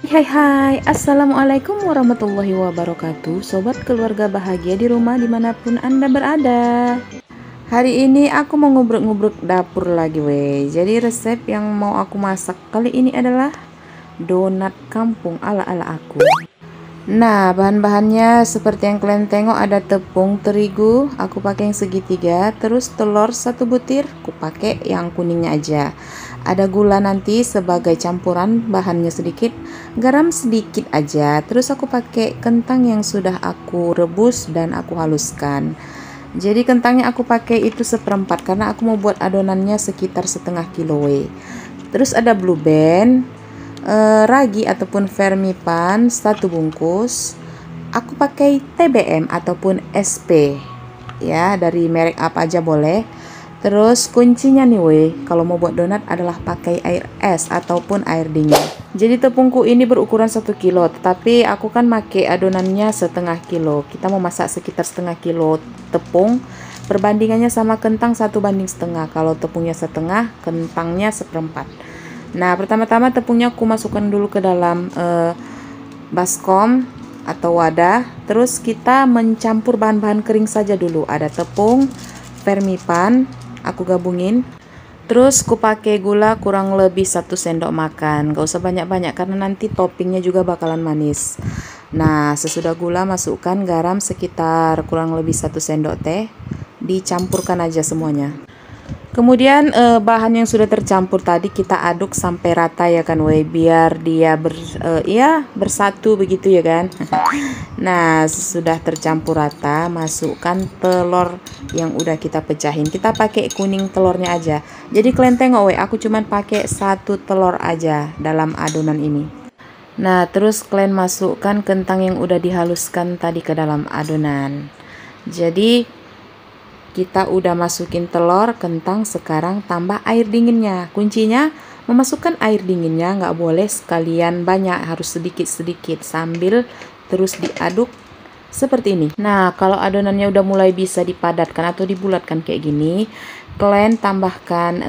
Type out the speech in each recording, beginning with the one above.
Hai hai, Assalamualaikum warahmatullahi wabarakatuh. Sobat keluarga bahagia di rumah dimanapun Anda berada. Hari ini aku mau ngubruk-ngubruk dapur lagi weh. Jadi resep yang mau aku masak kali ini adalah donat kampung ala-ala aku. Nah, bahan-bahannya seperti yang kalian tengok, ada tepung terigu, aku pakai yang segitiga, terus telur satu butir, aku pakai yang kuningnya aja. Ada gula nanti sebagai campuran, bahannya sedikit, garam sedikit aja. Terus aku pakai kentang yang sudah aku rebus dan aku haluskan. Jadi kentangnya aku pakai itu seperempat karena aku mau buat adonannya sekitar setengah kilo. Terus ada blue band, ragi ataupun vermipan satu bungkus. Aku pakai TBM ataupun SP ya, dari merek apa aja boleh. Terus kuncinya nih weh, kalau mau buat donat adalah pakai air es ataupun air dingin. Jadi tepungku ini berukuran 1 kilo, tetapi aku kan pakai adonannya setengah kilo. Kita mau masak sekitar setengah kilo tepung, perbandingannya sama kentang 1:1. Kalau tepungnya setengah, kentangnya seperempat. Nah, pertama-tama tepungnya aku masukkan dulu ke dalam baskom atau wadah. Terus kita mencampur bahan-bahan kering saja dulu. Ada tepung, vermipan, aku gabungin. Terus aku pakai gula kurang lebih 1 sendok makan. Gak usah banyak-banyak karena nanti toppingnya juga bakalan manis. Nah, sesudah gula masukkan garam sekitar kurang lebih 1 sendok teh. Dicampurkan aja semuanya. Kemudian bahan yang sudah tercampur tadi kita aduk sampai rata ya kan weh, biar dia bersatu begitu ya kan. Nah, sudah tercampur rata, masukkan telur yang udah kita pecahin. Kita pakai kuning telurnya aja. Jadi kalian tengok weh, aku cuman pakai 1 telur aja dalam adonan ini. Nah, terus kalian masukkan kentang yang udah dihaluskan tadi ke dalam adonan. Jadi kita udah masukin telur, kentang, sekarang tambah air dinginnya. Kuncinya memasukkan air dinginnya nggak boleh sekalian banyak, harus sedikit-sedikit sambil terus diaduk seperti ini. Nah, kalau adonannya udah mulai bisa dipadatkan atau dibulatkan kayak gini, kalian tambahkan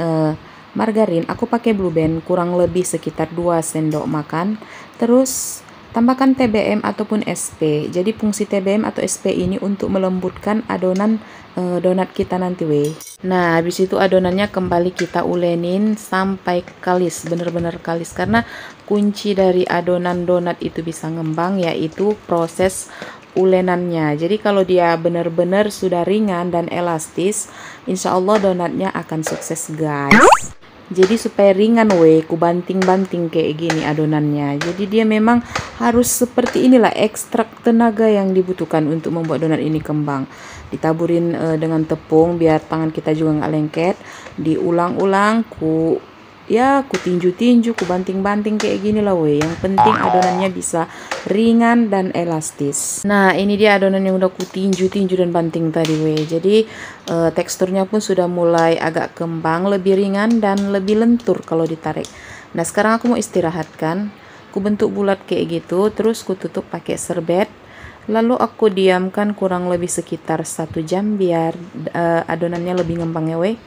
margarin. Aku pakai Blue Band kurang lebih sekitar 2 sendok makan. Terus tambahkan TBM ataupun SP. Jadi fungsi TBM atau SP ini untuk melembutkan adonan donat kita nanti weh. Nah, habis itu adonannya kembali kita ulenin sampai kalis, bener-bener kalis, karena kunci dari adonan donat itu bisa ngembang yaitu proses ulenannya. Jadi kalau dia benar-benar sudah ringan dan elastis, insya Allah donatnya akan sukses guys. Jadi supaya ringan weh, ku banting-banting kayak gini adonannya. Jadi dia memang harus seperti inilah, ekstrak tenaga yang dibutuhkan untuk membuat donat ini kembang. Ditaburin dengan tepung biar tangan kita juga nggak lengket. Diulang-ulang, ku tinju-tinju, ku banting-banting kayak gini lah weh. Yang penting adonannya bisa ringan dan elastis. Nah, ini dia adonan yang udah ku tinju-tinju dan banting tadi weh. Jadi teksturnya pun sudah mulai agak kembang, lebih ringan dan lebih lentur kalau ditarik. Nah, sekarang aku mau istirahatkan. Ku bentuk bulat kayak gitu, terus ku tutup pakai serbet. Lalu aku diamkan kurang lebih sekitar 1 jam biar adonannya lebih ngembang ya weh.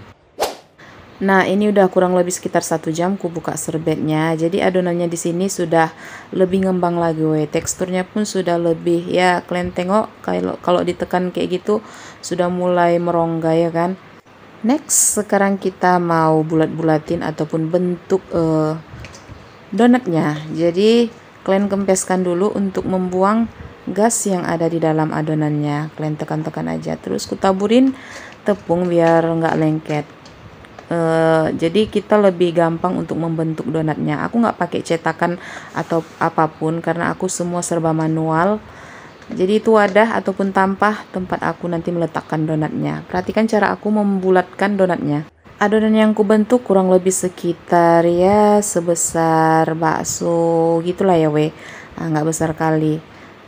Nah, ini udah kurang lebih sekitar 1 jam ku buka serbetnya. Jadi adonannya di sini sudah lebih ngembang lagi weh. Teksturnya pun sudah lebih, ya kalian tengok kalau ditekan kayak gitu sudah mulai merongga ya kan. Next, sekarang kita mau bulat-bulatin ataupun bentuk donatnya. Jadi kalian kempeskan dulu untuk membuang gas yang ada di dalam adonannya. Kalian tekan-tekan aja. Terus ku taburin tepung biar nggak lengket. Jadi kita lebih gampang untuk membentuk donatnya. Aku nggak pakai cetakan atau apapun karena aku semua serba manual. Jadi itu wadah ataupun tampah tempat aku nanti meletakkan donatnya. Perhatikan cara aku membulatkan donatnya. Adonan yang ku bentuk kurang lebih sekitar ya sebesar bakso gitulah ya weh. Nah, nggak besar kali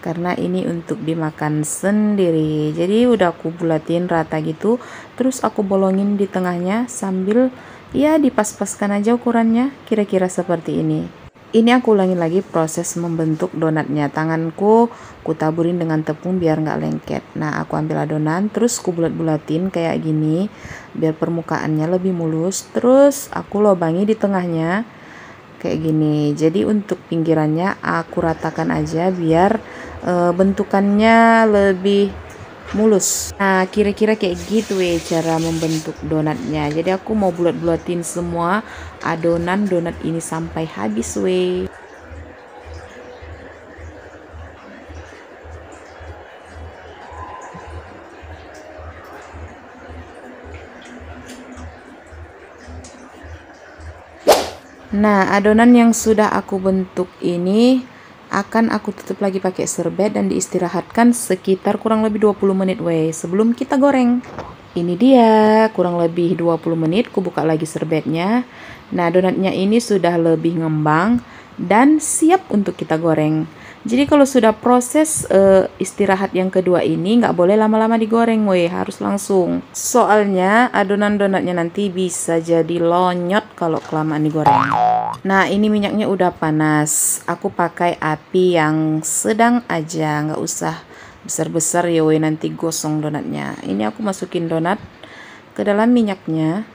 karena ini untuk dimakan sendiri. Jadi udah aku bulatin rata gitu, terus aku bolongin di tengahnya sambil ya dipas-paskan aja ukurannya, kira-kira seperti ini. Ini aku ulangin lagi proses membentuk donatnya. Tanganku ku taburin dengan tepung biar nggak lengket. Nah, aku ambil adonan terus ku bulat-bulatin kayak gini biar permukaannya lebih mulus. Terus aku lobangi di tengahnya. kayak gini. Jadi untuk pinggirannya aku ratakan aja biar bentukannya lebih mulus. Nah, kira-kira kayak gitu cara membentuk donatnya. Jadi aku mau bulat-bulatin semua adonan donat ini sampai habis Nah, adonan yang sudah aku bentuk ini akan aku tutup lagi pakai serbet dan diistirahatkan sekitar kurang lebih 20 menit sebelum kita goreng. Ini dia, kurang lebih 20 menit ku buka lagi serbetnya. Nah, donatnya ini sudah lebih ngembang dan siap untuk kita goreng. Jadi kalau sudah proses istirahat yang kedua ini nggak boleh lama-lama digoreng harus langsung. Soalnya adonan donatnya nanti bisa jadi lonyot kalau kelamaan digoreng. Nah, ini minyaknya udah panas. Aku pakai api yang sedang aja, nggak usah besar-besar nanti gosong donatnya. Ini aku masukin donat ke dalam minyaknya.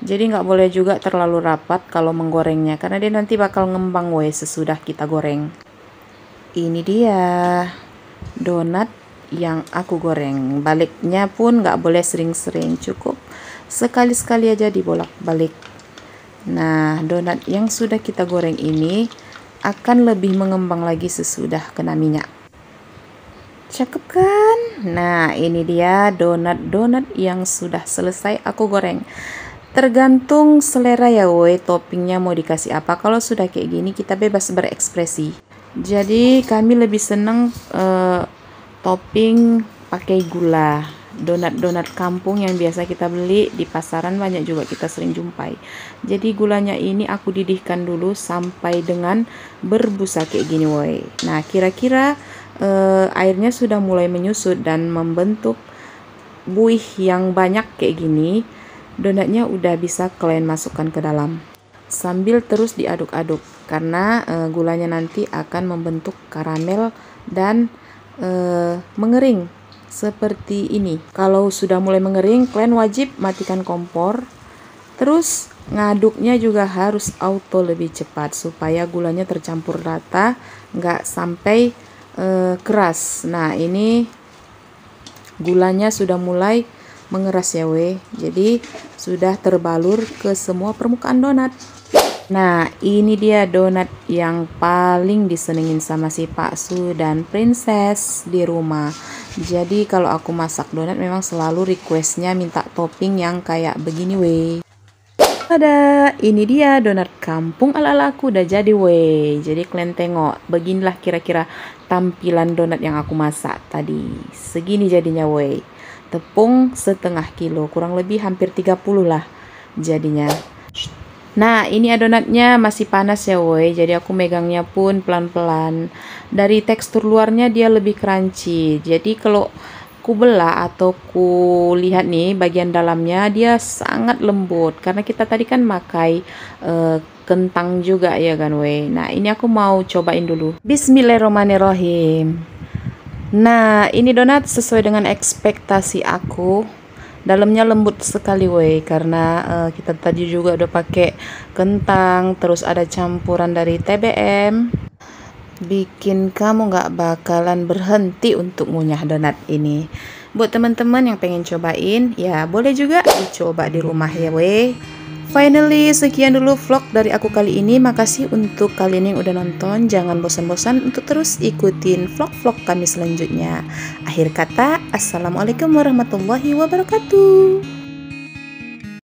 Jadi nggak boleh juga terlalu rapat kalau menggorengnya karena dia nanti bakal ngembang sesudah kita goreng. Ini dia donat yang aku goreng. Baliknya pun nggak boleh sering-sering, cukup sekali-sekali aja dibolak-balik. Nah, donat yang sudah kita goreng ini akan lebih mengembang lagi sesudah kena minyak. Cakep kan? Nah, ini dia donat-donat yang sudah selesai aku goreng. Tergantung selera toppingnya mau dikasih apa. Kalau sudah kayak gini kita bebas berekspresi. Jadi kami lebih seneng topping pakai gula. Donat-donat kampung yang biasa kita beli di pasaran banyak juga kita sering jumpai. Jadi gulanya ini aku didihkan dulu sampai dengan berbusa kayak gini Nah, kira-kira airnya sudah mulai menyusut dan membentuk buih yang banyak kayak gini. Donatnya udah bisa kalian masukkan ke dalam sambil terus diaduk-aduk karena gulanya nanti akan membentuk karamel dan mengering seperti ini. Kalau sudah mulai mengering, kalian wajib matikan kompor. Terus ngaduknya juga harus auto lebih cepat supaya gulanya tercampur rata, nggak sampai keras. Nah, ini gulanya sudah mulai mengeras jadi sudah terbalur ke semua permukaan donat. Nah, ini dia donat yang paling disenengin sama si Pak Su dan Princess di rumah. Jadi kalau aku masak donat memang selalu requestnya minta topping yang kayak begini Ada, ini dia donat kampung ala-ala aku udah jadi Jadi kalian tengok, beginilah kira-kira tampilan donat yang aku masak tadi. Segini jadinya Tepung setengah kilo, kurang lebih hampir 30 lah jadinya. Nah, ini adonatnya masih panas jadi aku megangnya pun pelan-pelan. Dari tekstur luarnya dia lebih crunchy, jadi kalau ku belah atau ku lihat nih bagian dalamnya dia sangat lembut karena kita tadi kan pakai kentang juga kan Nah, ini aku mau cobain dulu. Bismillahirrahmanirrahim. Nah, ini donat sesuai dengan ekspektasi aku. Dalamnya lembut sekali karena kita tadi juga udah pakai kentang, terus ada campuran dari TBM. Bikin kamu nggak bakalan berhenti untuk ngunyah donat ini. Buat teman-teman yang pengen cobain, ya boleh juga dicoba di rumah Finally, sekian dulu vlog dari aku kali ini. Makasih untuk kalian yang udah nonton. Jangan bosan-bosan untuk terus ikutin vlog-vlog kami selanjutnya. Akhir kata, assalamualaikum warahmatullahi wabarakatuh.